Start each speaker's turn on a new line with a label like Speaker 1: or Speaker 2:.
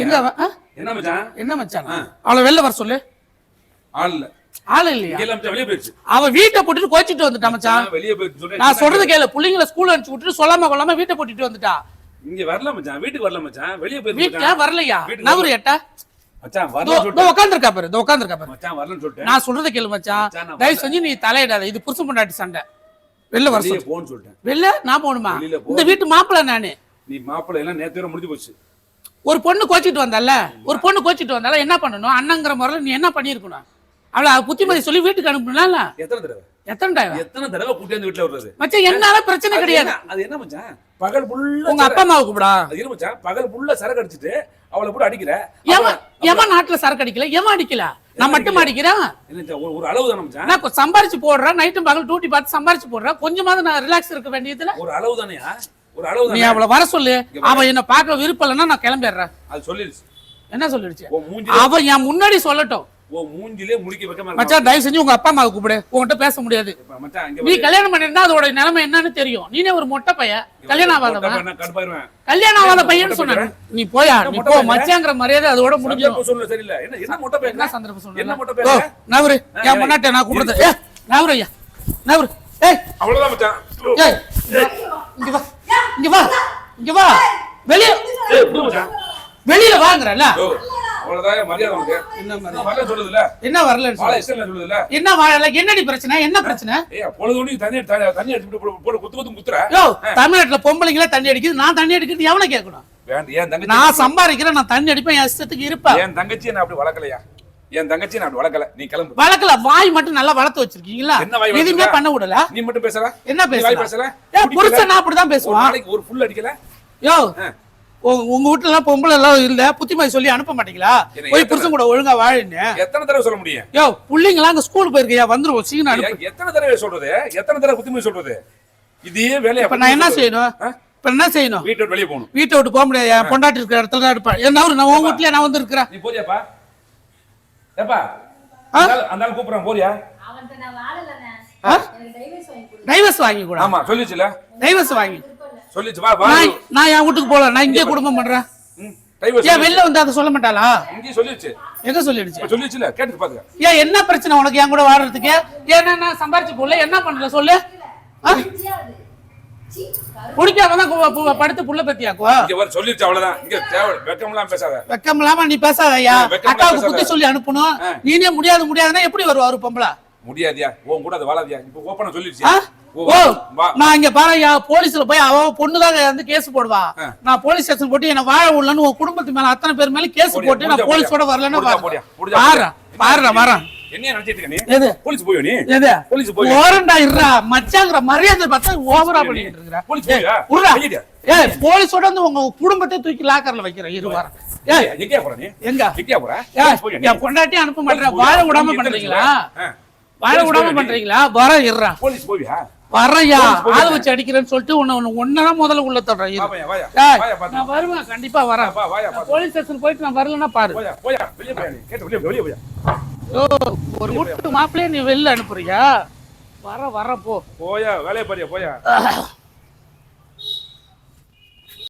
Speaker 1: எங்க
Speaker 2: என்ன மச்சான்?
Speaker 1: என்ன மச்சான்? அவளை வெளில வர சொல்லு. ஆள் இல்லையா?
Speaker 2: வெளியே போயிடுச்சு.
Speaker 1: அவ வீட்டை போட்டுட்டு கோச்சிட்டு வந்துட்டா மச்சான்.
Speaker 2: வெளியே போயிடுச்சு.
Speaker 1: நான் சொல்றது கேளு. புள்ளைங்களை ஸ்கூல் அனுப்பிச்சு விட்டுட்டு சொல்லாம கொள்ளாம வீட்டை போட்டுட்டு வந்துட்டா.
Speaker 2: இங்க வரல மச்சான். வீட்டுக்கு வரல மச்சான். வெளியே போயிடுச்சு.
Speaker 1: வீட்டுல வரலையா? நவரு ஏட்டா
Speaker 2: மச்சான் வரல
Speaker 1: சொல்லிட்டு உட்கார்ந்திருக்கா பாரு. உட்கார்ந்திருக்கா பாரு.
Speaker 2: மச்சான் வரலன்னு சொல்லிட்டேன்.
Speaker 1: நான் சொல்றது கேளு மச்சான். தயவு செஞ்சு நீ தலையிடாத. இது புருஷன் பொண்டாட்டி சண்டை. வெளில வர சொல்லு.
Speaker 2: போன்னு சொல்லிட்டேன்.
Speaker 1: வெளில நான் போணுமா? இந்த வீட்டு மாப்பிள்ளை நானு.
Speaker 2: நீ மாப்பிள்ளை எல்லாம் நேத்து முடிஞ்சு போச்சு.
Speaker 1: ஒரு பொண்ணு கோச்சிட்டு வந்தால என்ன பண்ணணும்? அண்ணங்கிற முறையில் நீ என்ன பண்ணிருக்கணும்? அவளை புத்திமதி சொல்லி வீட்டுக்கு அனுப்பணும்ல.
Speaker 2: எத்தனை தடவை கூட்டி வந்து வீட்டுல வர்றது
Speaker 1: மச்சான்? என்னால பிரச்சனை கிடையாது.
Speaker 2: அது என்ன மச்சான்? பகல் புள்ள
Speaker 1: உங்க அப்பா அம்மாவை கூப்பிடா.
Speaker 2: அது மச்சான், பகல் புள்ள சரக்கு அடிச்சிட்டு அவளை கூட அடிக்கிற.
Speaker 1: எவன் நாட்டுல சரக்கு அடிக்கல? எவன் அடிக்கல? நான் மட்டும் அடிக்கிறேன்.
Speaker 2: ஒரு அளவு தானே மச்சான்.
Speaker 1: நான் சம்பாரிச்சு போடுறேன். நைட்டும் பகல் டியூட்டி பார்த்து சம்பாரிச்சு போடுறேன். கொஞ்சமாவது நான் ரிலாக்ஸ் இருக்க வேண்டியதுல
Speaker 2: ஒரு அளவு தானேயா? ஒரு அளவு
Speaker 1: நீ அவளை வர சொல்லு. அவ என்ன பார்க்க விருப்பம் இல்லைன்னா நான் கிளம்பிடுறேன்.
Speaker 2: அது சொல்லிடுச்சு.
Speaker 1: என்ன சொல்லிடுச்சு? அவ என் முன்னாடி சொல்லட்டும்.
Speaker 2: மூஞ்சிலே முடிக்க வைக்க
Speaker 1: மச்சான் தயவு செஞ்சு உங்க அப்பா அம்மாவை கூப்பிடு. உங்ககிட்ட பேச முடியாது. நீ கல்யாணம் பண்ணிருந்தா அதோட நிலைமை என்னன்னு தெரியும். நீனே ஒரு மொட்டை பையன், கல்யாணம் ஆகாத பையன் சொன்ன. நீ போயா, நீ போ. மச்சாங்கிற மரியாதை அதோட முடிஞ்சிடும். என்ன சந்தர்ப்பம் சொன்ன? நவரு என் பொண்ணாட்ட நான் கூப்பிடுறது. நவரு ஐயா, நவரு. ஏய்
Speaker 2: அவ்வளவுதான் மச்சான்.
Speaker 1: ஏய் இங்க வா, இங்க வா, இங்க வா. வெளிய வெளியில வாங்குறல. என்ன வரல? என்ன வரல? என்னடி பிரச்சனை? என்ன பிரச்சனை? தமிழ்நாட்டுல பொம்பளைங்களா தண்ணி அடிக்குது. நான் தண்ணி அடிக்கிறது எவனை கேட்கணும்? நான் சம்பாதிக்கிறேன், நான் தண்ணி அடிப்பேன், என் இஷ்டத்துக்கு இருப்பேன்.
Speaker 2: என் தங்கச்சி நான் அப்படி வளர்க்கலையா? என் தங்கச்சி நான் வளர்க்கல. நீ கிளம்பு.
Speaker 1: வளர்க்கல. வாய் மட்டும் நல்லா வளர்த்து வச்சிருக்கீங்களா? எதுவுமே பண்ண விடல.
Speaker 2: நீ மட்டும் பேசல.
Speaker 1: என்ன பேசல? புருஷன் நான் அப்படிதான் பேசுவான்.
Speaker 2: ஒரு ஃபுல் அடிக்கல.
Speaker 1: யோ உங்க வீட்டுல எல்லாம் பொம்பளை எல்லாம் இல்ல, புத்திமதி சொல்லி அனுப்ப மாட்டீங்களா? போய் புருஷன் கூட ஒழுங்கா வாழுன்னு
Speaker 2: எத்தனை தடவை சொல்ல முடியும்?
Speaker 1: யோ புள்ளைங்களா அங்க ஸ்கூலுக்கு போயிருக்கியா? வந்துருவோம் சீக்கிரம் அனுப்பு.
Speaker 2: எத்தனை தடவை சொல்றது? எத்தனை தடவை புத்திமதி சொல்றது? இதே வேலையா?
Speaker 1: இப்ப நான் என்ன செய்யணும்? இப்ப என்ன செய்யணும்?
Speaker 2: வீட்டை விட்டு வெளியே போகணும்.
Speaker 1: வீட்டை விட்டு போக முடியாது. என் பொண்டாட்டி இருக்கிற இடத்துல தான் இருப்பேன். என்ன நான் உங்க வீட்டுல நான் வந்து இருக்கிறேன்.
Speaker 2: நீ போறியாப்பா? ஏப்பா அந்த ஆள் கூப்பிடுறான், போறியா?
Speaker 1: டைவர்ஸ் வாங்கி கூட.
Speaker 2: ஆமா சொல்லிச்சுல.
Speaker 1: டைவர்ஸ் வாங்கி
Speaker 2: சொல்லிச்சு. வா வா.
Speaker 1: நான் என் வீட்டுக்கு போல. நான் இங்கே குடும்பம் பண்றேன். ஏன் வெளில வந்து அதை சொல்ல மாட்டாளா?
Speaker 2: இங்கே சொல்லிச்சு. எங்க சொல்லிடுச்சு? சொல்லிச்சுல. கேட்டு பாத்துக்க.
Speaker 1: ஏன் என்ன பிரச்சனை உனக்கு என் கூட வாடுறதுக்கு? ஏன்னா நான் சம்பாரிச்சு போல என்ன பண்ணல சொல்லு. குடிக்காம தான் படுத்து புள்ள பத்தியாக்கோ.
Speaker 2: இங்க வர சொல்லிச்சு அவ்வளவுதான். இங்க வெக்கம்லாம் பேசாத.
Speaker 1: வெக்கம்லாம நீ பேசாதயா. அக்காவுக்கு புத்தி சொல்லி அனுப்பணும். நீனே முடியாதுன்னா எப்படி வருவா ஒரு பொம்பளை?
Speaker 2: முடியாதியா? உன் கூட அது வாழாதியா? இப்ப ஓபனா சொல்லிடுச்சு.
Speaker 1: நான் இங்க பாருயா, போலீஸ்ல போய் அவ பொண்ணுதான் வந்து கேஸ் போடுவா. நான் போலீஸ் ஸ்டேஷன் போட்டு என்ன வாழ விடலன்னு உன் குடும்பத்து மேல அத்தனை பேர் மேல கேஸ் போட்டு நான் போலீஸோட வரலன்னு பாரு வரேன்.
Speaker 2: என்ன நினைச்சிட்டு இருக்க நீ? எது போலீஸ் போய் நீ? எது போலீஸ் போய்
Speaker 1: ஓரண்டா இருடா மச்சாங்கற மரியாதை பார்த்தா ஓவரா பண்ணிட்டு இருக்கற.
Speaker 2: போலீஸ் போய்
Speaker 1: ஏய் போலீஸோட வந்து உங்க குடும்பத்தை தூக்கி லாக்கர்ல வைக்கிற இரு வார. ஏய்
Speaker 2: எங்க போற நீ? எங்க போற?
Speaker 1: ஏய் பொண்டாட்டி அனுப்ப மாட்டற. வாழ விடாம பண்றீங்களா? வாழ விடாம பண்றீங்களா? வர இருடா.
Speaker 2: போலீஸ் போவியா?
Speaker 1: வரயா ஆளு வச்சு அடிக்கிறேன்னு சொல்லிட்டு ஒன்னதான் முதல்ல உள்ள தர்றேன். நான் வருவேன், கண்டிப்பா வரேன். போலீஸ் ஸ்டேஷன் போயிட்டு நான் வரலன்னா பாரு. ஒரு வீட்டு மாப்பிள்ளையே நீ வெளில அனுப்புறியா? வர போ.
Speaker 2: போயா வேலையை பாரியா போயா.